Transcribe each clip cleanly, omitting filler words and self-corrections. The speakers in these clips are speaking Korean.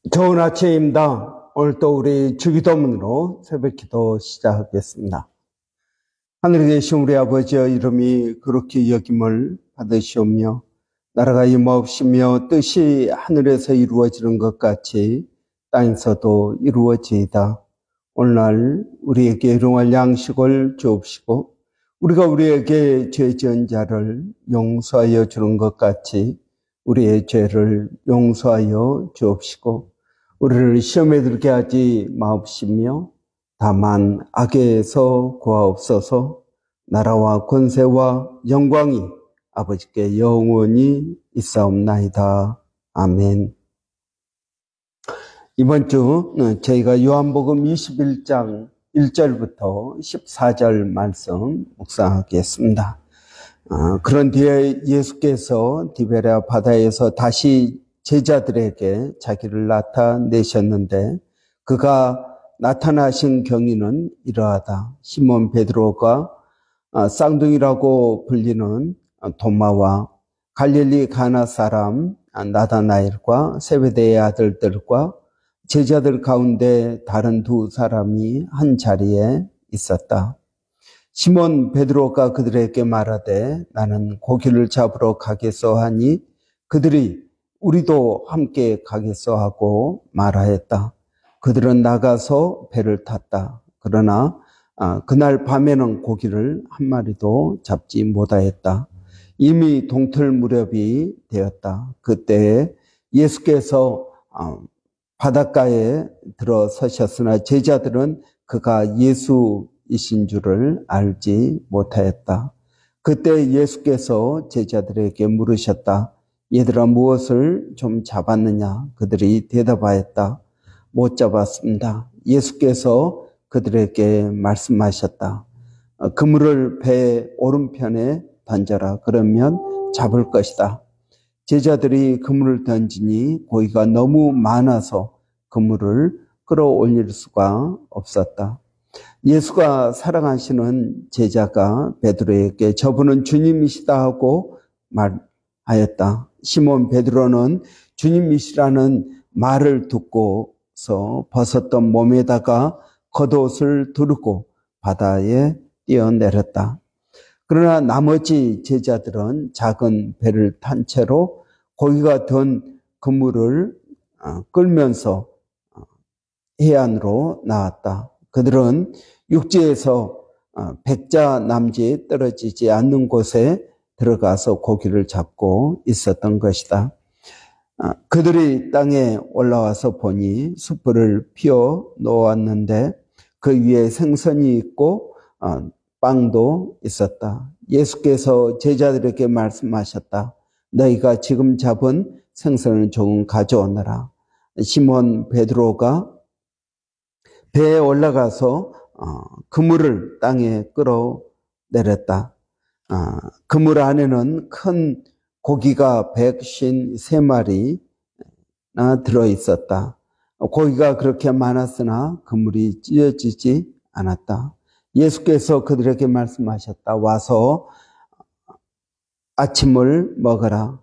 좋은 아침입니다. 오늘 또 우리 주기도문으로 새벽기도 시작하겠습니다. 하늘에 계신 우리 아버지의 이름이 그렇게 여김을 받으시오며 나라가 임하옵시며 뜻이 하늘에서 이루어지는 것 같이 땅에서도 이루어지이다. 오늘날 우리에게 일용할 양식을 주옵시고 우리가 우리에게 죄 지은 자를 용서하여 주는 것 같이 우리의 죄를 용서하여 주옵시고 우리를 시험에 들게 하지 마옵시며 다만 악에서 구하옵소서. 나라와 권세와 영광이 아버지께 영원히 있사옵나이다. 아멘. 이번 주 저희가 요한복음 21장 1절부터 14절 말씀 묵상하겠습니다. 그런 뒤에 예수께서 디베랴 바다에서 다시 제자들에게 자기를 나타내셨는데 그가 나타나신 경위는 이러하다. 시몬 베드로가 쌍둥이라고 불리는 도마와 갈릴리 가나 사람 나다나엘과 세베대의 아들들과 제자들 가운데 다른 두 사람이 한 자리에 있었다. 시몬 베드로가 그들에게 말하되 나는 고기를 잡으러 가겠소 하니 그들이 우리도 함께 가겠소 하고 말하였다. 그들은 나가서 배를 탔다. 그러나 그날 밤에는 고기를 한 마리도 잡지 못하였다. 이미 동틀 무렵이 되었다. 그때 예수께서 바닷가에 들어서셨으나 제자들은 그가 예수이신 줄을 알지 못하였다. 그때 예수께서 제자들에게 물으셨다. 얘들아 무엇을 좀 잡았느냐? 그들이 대답하였다. 못 잡았습니다. 예수께서 그들에게 말씀하셨다. 그물을 배 오른편에 던져라. 그러면 잡을 것이다. 제자들이 그물을 던지니 고기가 너무 많아서 그물을 끌어올릴 수가 없었다. 예수가 사랑하시는 제자가 베드로에게 저분은 주님이시다 하고 말하였다. 시몬 베드로는 주님이시라는 말을 듣고서 벗었던 몸에다가 겉옷을 두르고 바다에 뛰어내렸다. 그러나 나머지 제자들은 작은 배를 탄 채로 고기가 든 그물을 끌면서 해안으로 나왔다. 그들은 육지에서 백자 남지에 떨어지지 않는 곳에 들어가서 고기를 잡고 있었던 것이다. 그들이 땅에 올라와서 보니 숯불을 피워 놓았는데 그 위에 생선이 있고 빵도 있었다. 예수께서 제자들에게 말씀하셨다. 너희가 지금 잡은 생선을 조금 가져오너라. 시몬 베드로가 배에 올라가서 그물을 땅에 끌어내렸다. 그물 안에는 큰 고기가 153마리나 들어있었다. 고기가 그렇게 많았으나 그물이 찢어지지 않았다. 예수께서 그들에게 말씀하셨다. 와서 아침을 먹어라.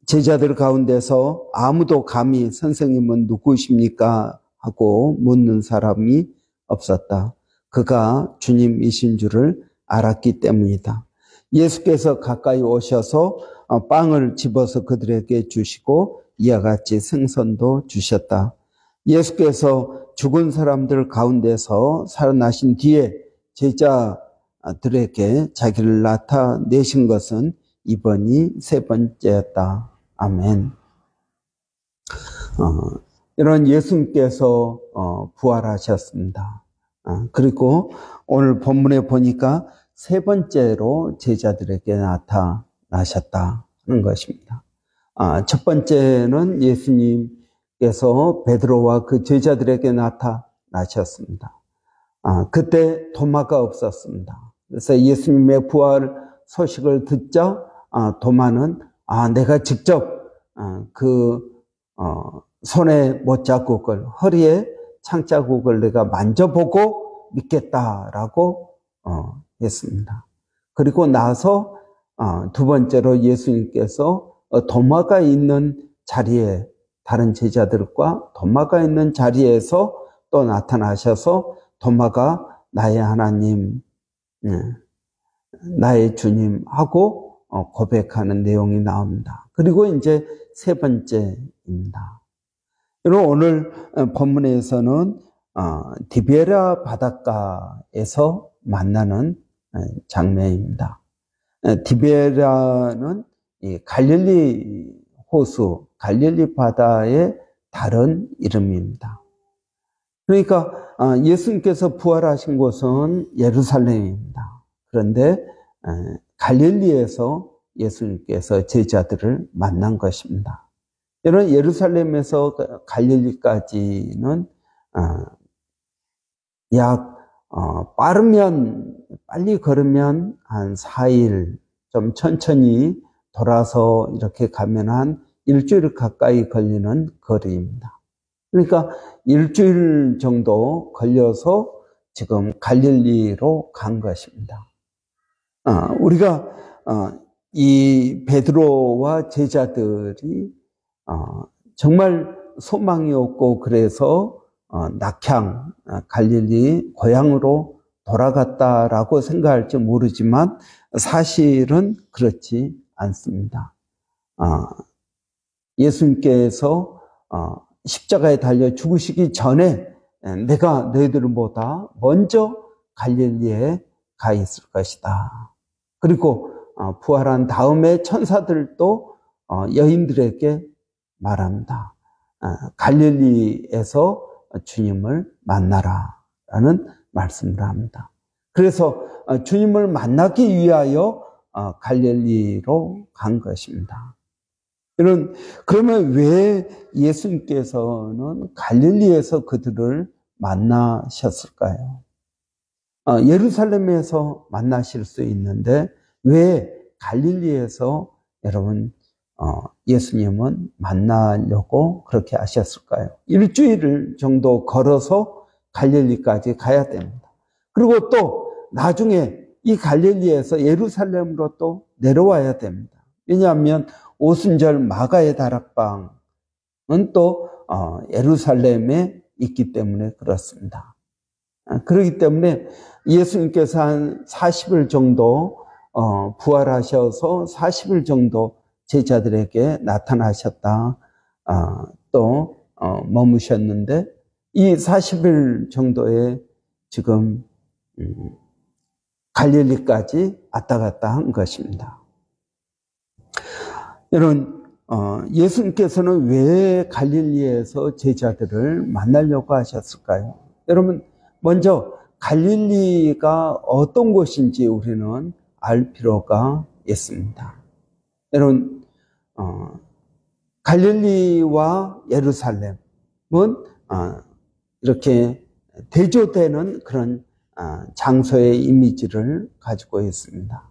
제자들 가운데서 아무도 감히 선생님은 누구십니까? 하고 묻는 사람이 없었다. 그가 주님이신 줄을 알았기 때문이다. 예수께서 가까이 오셔서 빵을 집어서 그들에게 주시고 이와 같이 생선도 주셨다. 예수께서 죽은 사람들 가운데서 살아나신 뒤에 제자들에게 자기를 나타내신 것은 이번이 세 번째였다. 아멘. 이런 예수님께서 부활하셨습니다. 그리고 오늘 본문에 보니까 세 번째로 제자들에게 나타나셨다는 것입니다. 첫 번째는 예수님께서 베드로와 그 제자들에게 나타나셨습니다. 그때 도마가 없었습니다. 그래서 예수님의 부활 소식을 듣자 도마는 내가 직접 손에 못자국을, 허리에 창자국을 내가 만져보고 믿겠다라고 했습니다. 그리고 나서 두 번째로 예수님께서 도마가 있는 자리에 다른 제자들과 도마가 있는 자리에서 또 나타나셔서 도마가 나의 하나님, 나의 주님 하고 고백하는 내용이 나옵니다. 그리고 이제 세 번째입니다. 여러분, 오늘 본문에서는 디베라 바닷가에서 만나는 장면입니다. 디베라는 이 갈릴리 호수, 갈릴리 바다의 다른 이름입니다. 그러니까 예수님께서 부활하신 곳은 예루살렘입니다. 그런데 갈릴리에서 예수님께서 제자들을 만난 것입니다. 여러분, 예루살렘에서 갈릴리까지는 약 빨리 걸으면 한 4일, 좀 천천히 돌아서 이렇게 가면 한 일주일 가까이 걸리는 거리입니다. 그러니까 일주일 정도 걸려서 지금 갈릴리로 간 것입니다. 우리가 이 베드로와 제자들이 정말 소망이 없고 그래서 낙향, 갈릴리 고향으로 돌아갔다라고 생각할지 모르지만 사실은 그렇지 않습니다. 예수님께서 십자가에 달려 죽으시기 전에 내가 너희들보다 먼저 갈릴리에 가 있을 것이다. 그리고 부활한 다음에 천사들도 여인들에게 말합니다. 갈릴리에서 주님을 만나라 라는 말씀을 합니다. 그래서 주님을 만나기 위하여 갈릴리로 간 것입니다. 그러면 왜 예수님께서는 갈릴리에서 그들을 만나셨을까요? 예루살렘에서 만나실 수 있는데 왜 갈릴리에서 여러분 예수님은 만나려고 그렇게 하셨을까요? 일주일 정도 걸어서 갈릴리까지 가야 됩니다. 그리고 또 나중에 이 갈릴리에서 예루살렘으로 또 내려와야 됩니다. 왜냐하면 오순절 마가의 다락방은 또 예루살렘에 있기 때문에 그렇습니다. 그렇기 때문에 예수님께서 한 40일 정도 부활하셔서 40일 정도 제자들에게 나타나셨다 또 머무셨는데 이 40일 정도에 지금 갈릴리까지 왔다 갔다 한 것입니다. 여러분, 예수님께서는 왜 갈릴리에서 제자들을 만나려고 하셨을까요? 여러분, 먼저 갈릴리가 어떤 곳인지 우리는 알 필요가 있습니다. 여러분, 갈릴리와 예루살렘은 이렇게 대조되는 그런 장소의 이미지를 가지고 있습니다.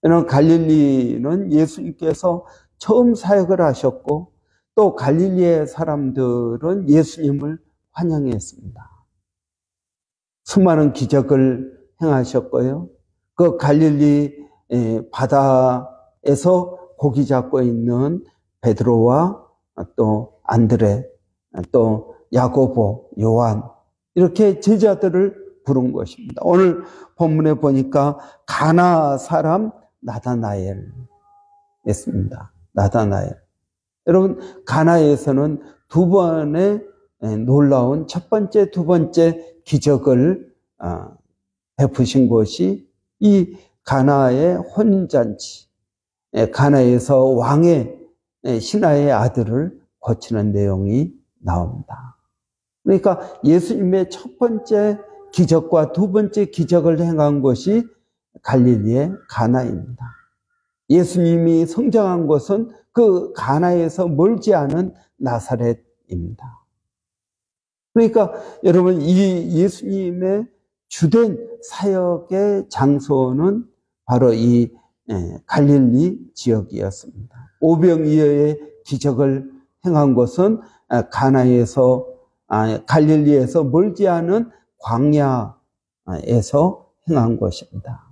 여러분, 갈릴리는 예수님께서 처음 사역을 하셨고 또 갈릴리의 사람들은 예수님을 환영했습니다. 수많은 기적을 행하셨고요. 그 갈릴리 바다에서 고기 잡고 있는 베드로와 또 안드레, 또 야고보, 요한 이렇게 제자들을 부른 것입니다. 오늘 본문에 보니까 가나 사람 나다나엘 했습니다. 나다나엘. 여러분, 가나에서는 두 번의 놀라운 첫 번째, 두 번째 기적을 베푸신 곳이 이 가나의 혼잔치, 가나에서 왕의 신하의 아들을 거치는 내용이 나옵니다. 그러니까 예수님의 첫 번째 기적과 두 번째 기적을 행한 곳이 갈릴리의 가나입니다. 예수님이 성장한 곳은 그 가나에서 멀지 않은 나사렛입니다. 그러니까 여러분, 이 예수님의 주된 사역의 장소는 바로 이 갈릴리 지역이었습니다. 오병이어의 기적을 행한 곳은 가나에서 갈릴리에서 멀지 않은 광야에서 행한 것입니다.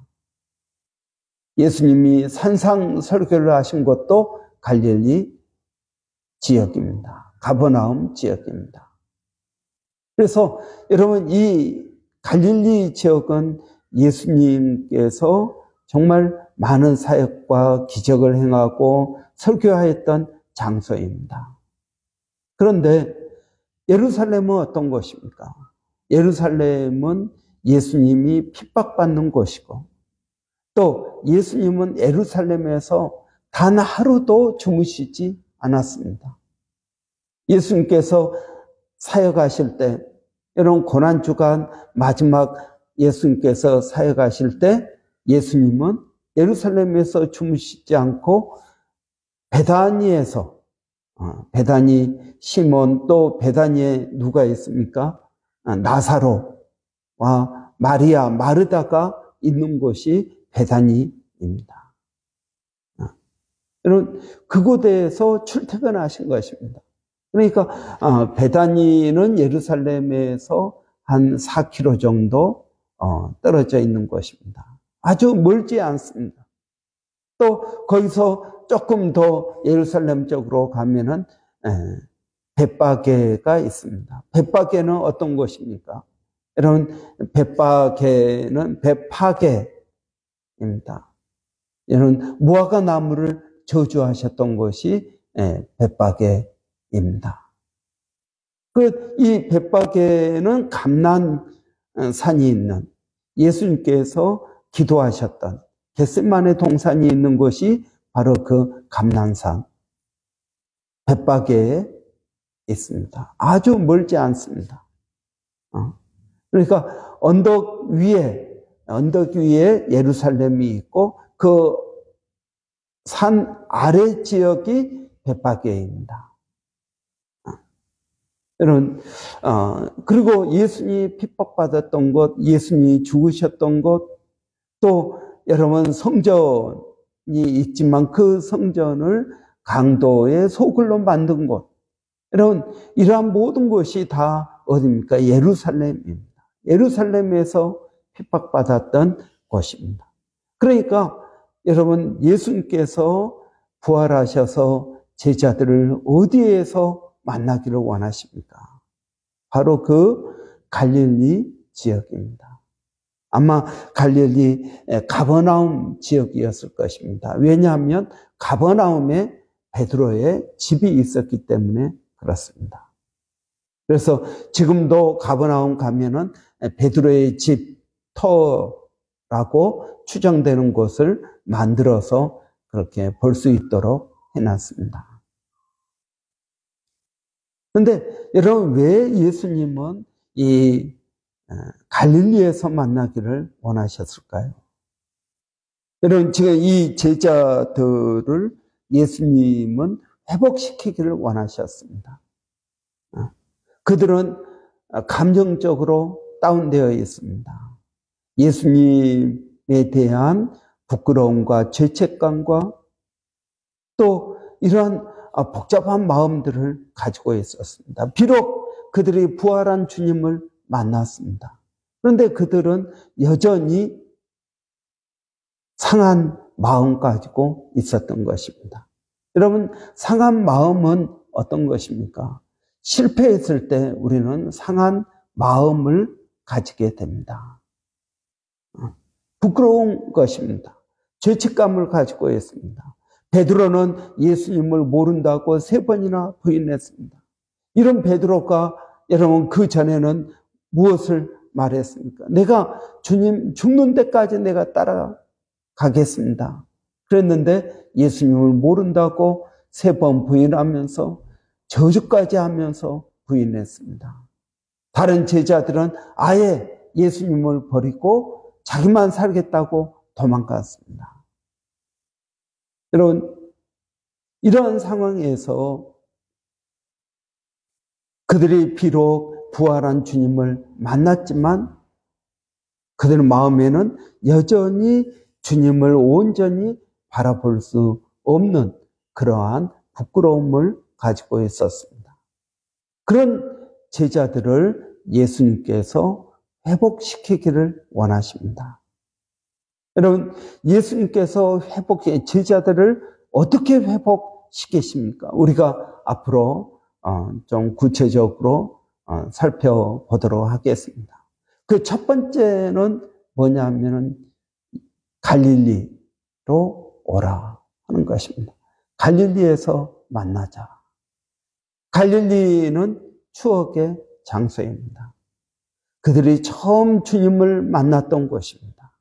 예수님이 산상 설교를 하신 것도 갈릴리 지역입니다. 가버나움 지역입니다. 그래서 여러분 이 갈릴리 지역은 예수님께서 정말 많은 사역과 기적을 행하고 설교하였던 장소입니다. 그런데 예루살렘은 어떤 곳입니까? 예루살렘은 예수님이 핍박받는 곳이고 또 예수님은 예루살렘에서 단 하루도 주무시지 않았습니다. 예수님께서 사역하실 때, 이런 고난주간 마지막 예수님께서 사역하실 때 예수님은 예루살렘에서 주무시지 않고 베다니에서, 베다니 시몬 또 베다니에 누가 있습니까? 나사로와 마리아, 마르다가 있는 곳이 베다니입니다. 여러분, 그곳에서 출퇴근하신 것입니다. 그러니까 베다니는 예루살렘에서 한 4km 정도 떨어져 있는 곳입니다. 아주 멀지 않습니다. 또 거기서 조금 더 예루살렘 쪽으로 가면은 벳바게가 있습니다. 벳바게는 어떤 곳입니까? 여러분, 벳바게는 벳파게입니다. 여러분, 무화과 나무를 저주하셨던 곳이 벳바게입니다. 이 벳바게는 감난산이 있는 예수님께서 기도하셨던 겟세마네 동산이 있는 곳이 바로 그 감난산 벳바게에 있습니다. 아주 멀지 않습니다. 그러니까 언덕 위에 예루살렘이 있고 그 산 아래 지역이 벳바게입니다. 여러분, 그리고 예수님이 핍박받았던 곳, 예수님이 죽으셨던 곳, 또 여러분 성전이 있지만 그 성전을 강도의 소굴로 만든 곳, 여러분 이러한 모든 것이 다 어디입니까? 예루살렘입니다. 예루살렘에서 핍박받았던 곳입니다. 그러니까 여러분 예수님께서 부활하셔서 제자들을 어디에서 만나기를 원하십니까? 바로 그 갈릴리 지역입니다. 아마 갈릴리 가버나움 지역이었을 것입니다. 왜냐하면 가버나움에 베드로의 집이 있었기 때문에 그렇습니다. 그래서 지금도 가버나움 가면은 베드로의 집 터라고 추정되는 곳을 만들어서 그렇게 볼 수 있도록 해놨습니다. 그런데 여러분 왜 예수님은 이 갈릴리에서 만나기를 원하셨을까요? 여러분 지금 이 제자들을 예수님은 회복시키기를 원하셨습니다. 그들은 감정적으로 다운되어 있습니다. 예수님에 대한 부끄러움과 죄책감과 또 이러한 복잡한 마음들을 가지고 있었습니다. 비록 그들이 부활한 주님을 만났습니다. 그런데 그들은 여전히 상한 마음 가지고 있었던 것입니다. 여러분, 상한 마음은 어떤 것입니까? 실패했을 때 우리는 상한 마음을 가지게 됩니다. 부끄러운 것입니다. 죄책감을 가지고 있습니다. 베드로는 예수님을 모른다고 3번이나 부인했습니다. 이런 베드로가 여러분 그 전에는 무엇을 말했습니까? 내가 주님 죽는 데까지 내가 따라가겠습니다. 그랬는데 예수님을 모른다고 3번 부인하면서 저주까지 하면서 부인했습니다. 다른 제자들은 아예 예수님을 버리고 자기만 살겠다고 도망갔습니다. 여러분, 이러한 상황에서 그들이 비록 부활한 주님을 만났지만 그들의 마음에는 여전히 주님을 온전히 바라볼 수 없는 그러한 부끄러움을 가지고 있었습니다. 그런 제자들을 예수님께서 회복시키기를 원하십니다. 여러분, 예수님께서 제자들을 어떻게 회복시키십니까? 우리가 앞으로 좀 구체적으로 살펴보도록 하겠습니다. 그 첫 번째는 뭐냐면은 갈릴리로 오라 하는 것입니다. 갈릴리에서 만나자. 갈릴리는 추억의 장소입니다. 그들이 처음 주님을 만났던 곳입니다.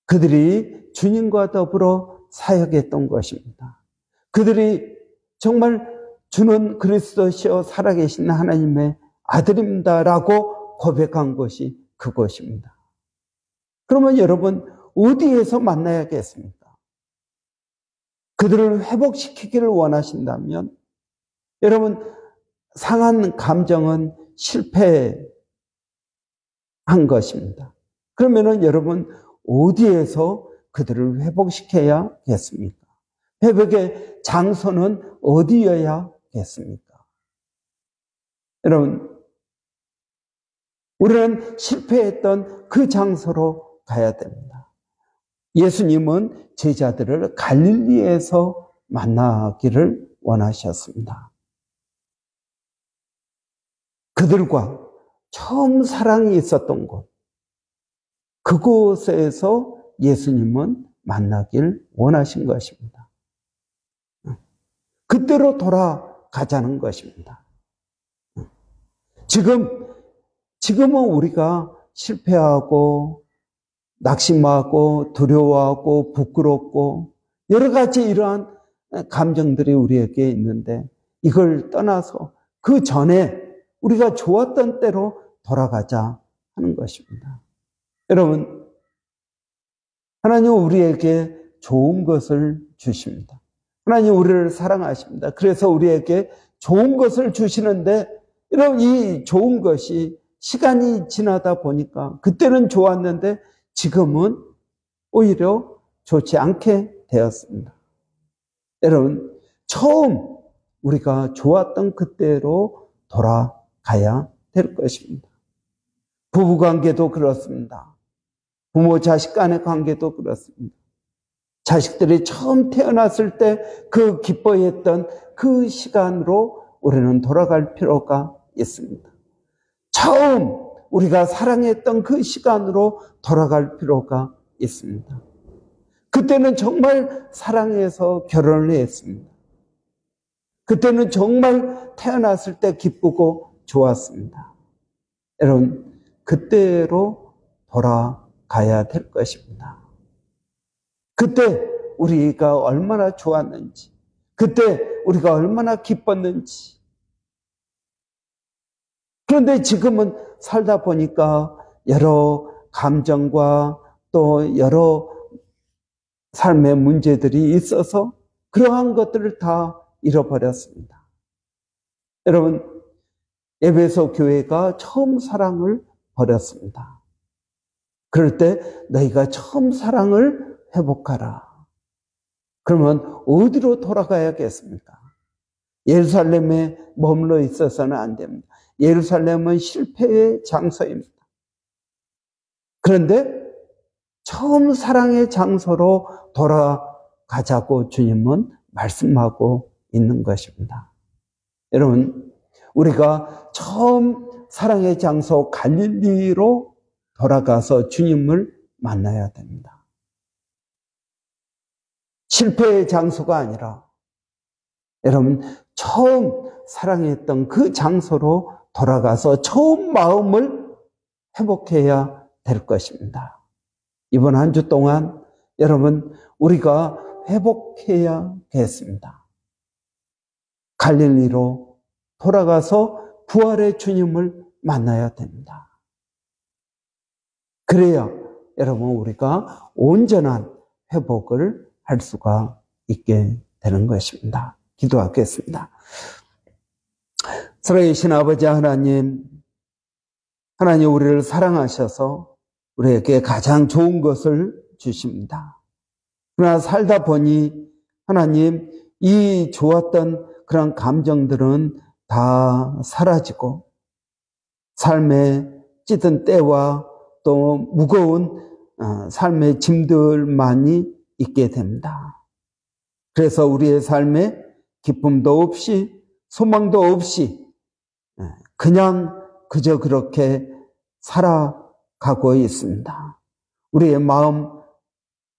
그들이 주님과 더불어 사역했던 것입니다. 그들이 정말 주는 그리스도시요 살아계신 하나님의 아들입니다라고 고백한 것이 그곳입니다. 그러면 여러분 어디에서 만나야겠습니까? 그들을 회복시키기를 원하신다면 여러분 상한 감정은 실패한 것입니다. 그러면은 여러분 어디에서 그들을 회복시켜야겠습니까? 회복의 장소는 어디여야겠습니까? 여러분 우리는 실패했던 그 장소로 가야 됩니다. 예수님은 제자들을 갈릴리에서 만나기를 원하셨습니다. 그들과 처음 사랑이 있었던 곳, 그곳에서 예수님은 만나길 원하신 것입니다. 그때로 돌아가자는 것입니다. 지금은 우리가 실패하고 낙심하고 두려워하고 부끄럽고 여러 가지 이러한 감정들이 우리에게 있는데 이걸 떠나서 그 전에 우리가 좋았던 때로 돌아가자 하는 것입니다. 여러분, 하나님은 우리에게 좋은 것을 주십니다. 하나님 우리를 사랑하십니다. 그래서 우리에게 좋은 것을 주시는데 여러분 이 좋은 것이 시간이 지나다 보니까 그때는 좋았는데 지금은 오히려 좋지 않게 되었습니다. 여러분 처음 우리가 좋았던 그때로 돌아가야 될 것입니다. 부부관계도 그렇습니다. 부모 자식 간의 관계도 그렇습니다. 자식들이 처음 태어났을 때 그 기뻐했던 그 시간으로 우리는 돌아갈 필요가 있습니다. 처음 우리가 사랑했던 그 시간으로 돌아갈 필요가 있습니다. 그때는 정말 사랑해서 결혼을 했습니다. 그때는 정말 태어났을 때 기쁘고 좋았습니다. 여러분, 그때로 돌아가야 될 것입니다. 그때 우리가 얼마나 좋았는지, 그때 우리가 얼마나 기뻤는지. 그런데 지금은 살다 보니까 여러 감정과 또 여러 삶의 문제들이 있어서 그러한 것들을 다 잃어버렸습니다. 여러분, 에베소 교회가 처음 사랑을 버렸습니다. 그럴 때 너희가 처음 사랑을 회복하라. 그러면 어디로 돌아가야겠습니까? 예루살렘에 머물러 있어서는 안 됩니다. 예루살렘은 실패의 장소입니다. 그런데 처음 사랑의 장소로 돌아가자고 주님은 말씀하고 있는 것입니다. 여러분, 우리가 처음 사랑의 장소 갈릴리로 돌아가서 주님을 만나야 됩니다. 실패의 장소가 아니라 여러분 처음 사랑했던 그 장소로 돌아가서 처음 마음을 회복해야 될 것입니다. 이번 한 주 동안 여러분 우리가 회복해야겠습니다. 갈릴리로 돌아가서 부활의 주님을 만나야 됩니다. 그래야 여러분 우리가 온전한 회복을 할 수가 있게 되는 것입니다. 기도하겠습니다. 살아계신 아버지 하나님, 하나님 우리를 사랑하셔서 우리에게 가장 좋은 것을 주십니다. 그러나 살다 보니 하나님 이 좋았던 그런 감정들은 다 사라지고 삶의 찌든 때와 또 무거운 삶의 짐들만이 있게 됩니다. 그래서 우리의 삶에 기쁨도 없이 소망도 없이 그냥 그저 그렇게 살아가고 있습니다. 우리의 마음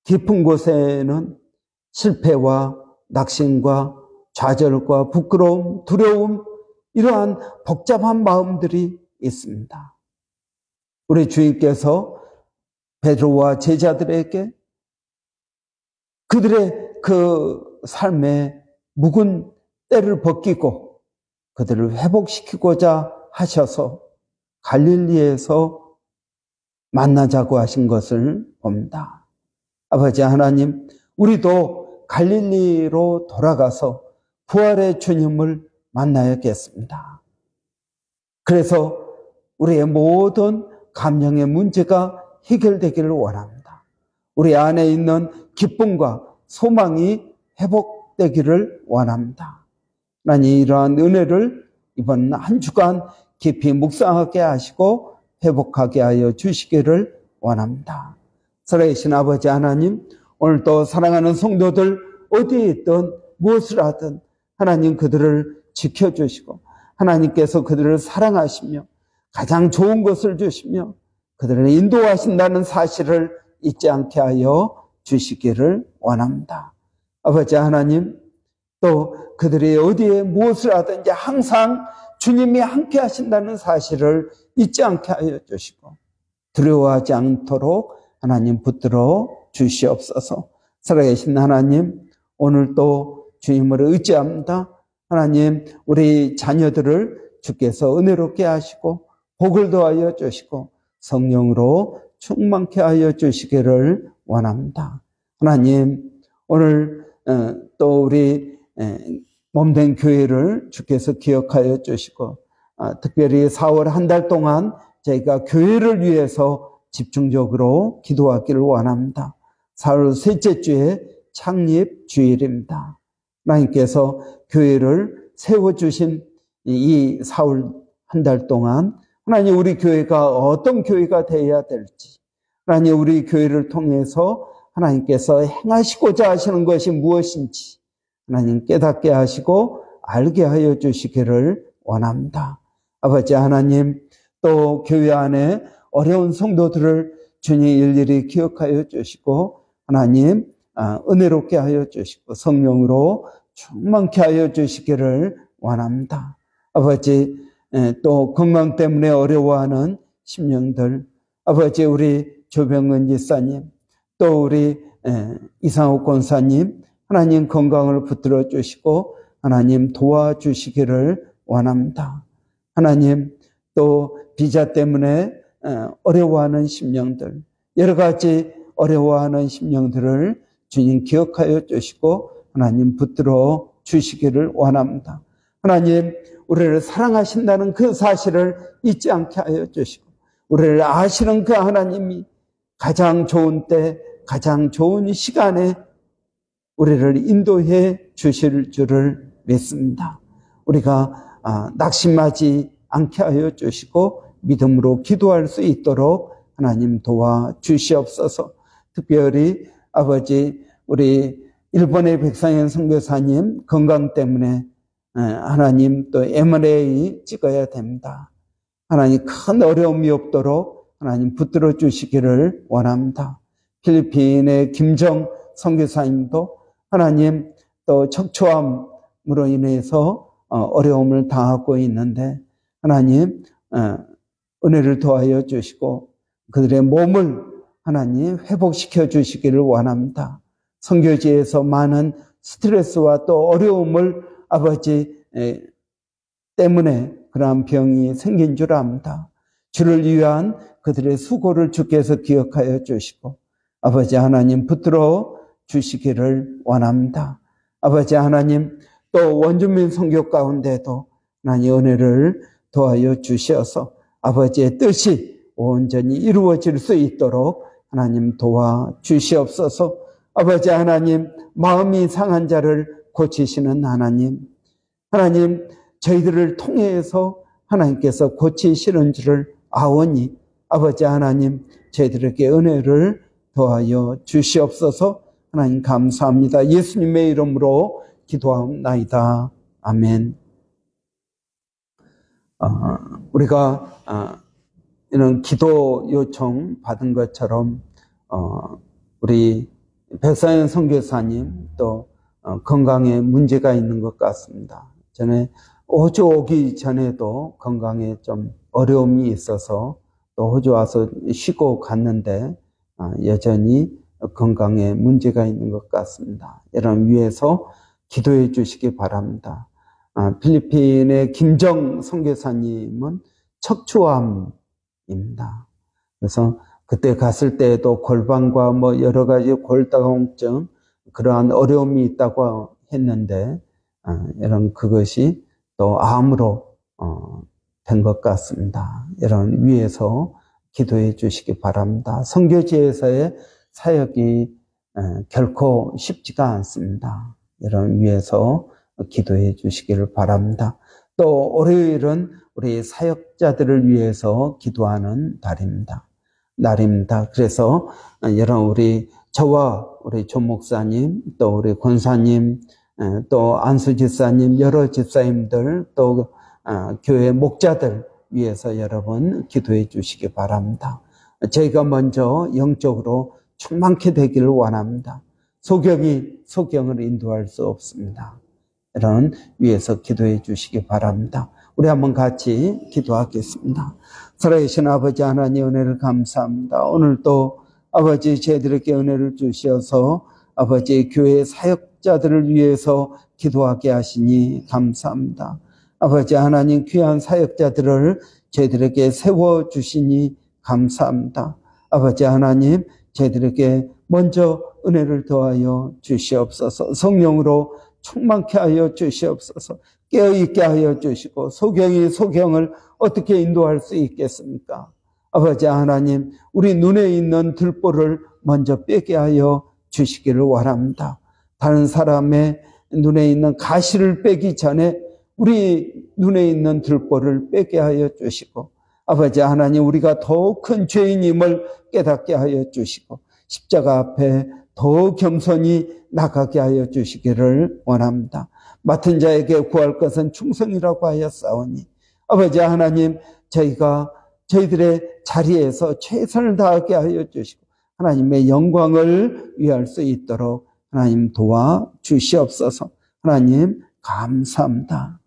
깊은 곳에는 실패와 낙심과 좌절과 부끄러움, 두려움, 이러한 복잡한 마음들이 있습니다. 우리 주님께서 베드로와 제자들에게 그들의 그 삶의 묵은 때를 벗기고 그들을 회복시키고자 하셔서 갈릴리에서 만나자고 하신 것을 봅니다. 아버지 하나님, 우리도 갈릴리로 돌아가서 부활의 주님을 만나야겠습니다. 그래서 우리의 모든 감정의 문제가 해결되기를 원합니다. 우리 안에 있는 기쁨과 소망이 회복되기를 원합니다. 하나님, 이러한 은혜를 이번 한 주간 깊이 묵상하게 하시고 회복하게 하여 주시기를 원합니다. 살아계신 아버지 하나님, 오늘도 사랑하는 성도들 어디에 있든 무엇을 하든 하나님 그들을 지켜주시고 하나님께서 그들을 사랑하시며 가장 좋은 것을 주시며 그들을 인도하신다는 사실을 잊지 않게 하여 주시기를 원합니다. 아버지 하나님, 또 그들이 어디에 무엇을 하든지 항상 주님이 함께 하신다는 사실을 잊지 않게 하여 주시고 두려워하지 않도록 하나님 붙들어 주시옵소서. 살아계신 하나님, 오늘도 주님을 의지합니다. 하나님, 우리 자녀들을 주께서 은혜롭게 하시고 복을 더하여 주시고 성령으로 충만케 하여 주시기를 원합니다. 하나님, 오늘 또 우리 몸된 교회를 주께서 기억하여 주시고 특별히 4월 한 달 동안 저희가 교회를 위해서 집중적으로 기도하기를 원합니다. 4월 셋째 주에 창립 주일입니다. 하나님께서 교회를 세워주신 이 4월 한 달 동안 하나님, 우리 교회가 어떤 교회가 되어야 될지, 하나님, 우리 교회를 통해서 하나님께서 행하시고자 하시는 것이 무엇인지 하나님 깨닫게 하시고 알게 하여 주시기를 원합니다. 아버지 하나님, 또 교회 안에 어려운 성도들을 주님 일일이 기억하여 주시고 하나님 은혜롭게 하여 주시고 성령으로 충만케 하여 주시기를 원합니다. 아버지, 또 건강 때문에 어려워하는 심령들, 아버지, 우리 조병근 지사님, 또 우리 이상욱 권사님, 하나님 건강을 붙들어 주시고 하나님 도와주시기를 원합니다. 하나님, 또 비자 때문에 어려워하는 심령들, 여러 가지 어려워하는 심령들을 주님 기억하여 주시고 하나님 붙들어 주시기를 원합니다. 하나님, 우리를 사랑하신다는 그 사실을 잊지 않게 하여 주시고 우리를 아시는 그 하나님이 가장 좋은 때, 가장 좋은 시간에 우리를 인도해 주실 줄을 믿습니다. 우리가 낙심하지 않게 하여 주시고 믿음으로 기도할 수 있도록 하나님 도와주시옵소서. 특별히 아버지, 우리 일본의 백상현 선교사님 건강 때문에 하나님 또 M&A 찍어야 됩니다. 하나님, 큰 어려움이 없도록 하나님 붙들어 주시기를 원합니다. 필리핀의 김정 선교사님도 하나님 또 척추암으로 인해서 어려움을 당하고 있는데 하나님 은혜를 더하여 주시고 그들의 몸을 하나님 회복시켜 주시기를 원합니다. 선교지에서 많은 스트레스와 또 어려움을 아버지 때문에 그러한 병이 생긴 줄 압니다. 주를 위한 그들의 수고를 주께서 기억하여 주시고 아버지 하나님 붙들어 주시기를 원합니다. 아버지 하나님, 또 원주민 선교 가운데도 하나님 은혜를 도와여 주셔서 아버지의 뜻이 온전히 이루어질 수 있도록 하나님 도와주시옵소서. 아버지 하나님, 마음이 상한 자를 고치시는 하나님, 하나님 저희들을 통해서 하나님께서 고치시는 줄을 아오니 아버지 하나님 저희들에게 은혜를 더하여 주시옵소서. 하나님 감사합니다. 예수님의 이름으로 기도하옵나이다. 아멘. 우리가 이런 기도 요청 받은 것처럼 우리 백사연 선교사님 또 건강에 문제가 있는 것 같습니다. 전에 호주 오기 전에도 건강에 좀 어려움이 있어서 또 호주 와서 쉬고 갔는데 여전히 건강에 문제가 있는 것 같습니다. 여러분 위해서 기도해 주시기 바랍니다. 필리핀의 김정 선교사님은 척추암입니다. 그래서 그때 갔을 때에도 골반과 뭐 여러 가지 골다공증 그러한 어려움이 있다고 했는데 여러분 그것이 또 암으로 된 것 같습니다. 여러분 위해서 기도해 주시기 바랍니다. 선교지에서의 사역이 결코 쉽지가 않습니다. 여러분 위해서 기도해 주시기를 바랍니다. 또 월요일은 우리 사역자들을 위해서 기도하는 날입니다. 그래서 여러분 저와 우리 조 목사님 또 우리 권사님 또 안수 집사님 여러 집사님들 또 교회 목자들 위해서 여러분 기도해 주시기 바랍니다. 저희가 먼저 영적으로 충만케 되기를 원합니다. 소경을 인도할 수 없습니다. 이런 위해서 기도해 주시기 바랍니다. 우리 한번 같이 기도하겠습니다. 살아계신 아버지 하나님 은혜를 감사합니다. 오늘도 아버지 저희들에게 은혜를 주셔서 아버지 교회 사역자들을 위해서 기도하게 하시니 감사합니다. 아버지 하나님 귀한 사역자들을 저희들에게 세워주시니 감사합니다. 아버지 하나님 저희들에게 먼저 은혜를 더하여 주시옵소서. 성령으로 충만케 하여 주시옵소서. 깨어있게 하여 주시고 소경을 어떻게 인도할 수 있겠습니까? 아버지 하나님 우리 눈에 있는 들보를 먼저 빼게 하여 주시기를 원합니다. 다른 사람의 눈에 있는 가시를 빼기 전에 우리 눈에 있는 들보를 빼게 하여 주시고 아버지 하나님 우리가 더 큰 죄인임을 깨닫게 하여 주시고 십자가 앞에 더 겸손히 나가게 하여 주시기를 원합니다. 맡은 자에게 구할 것은 충성이라고 하였사오니 아버지 하나님 저희들의 자리에서 최선을 다하게 하여 주시고 하나님의 영광을 위할 수 있도록 하나님 도와 주시옵소서. 하나님 감사합니다.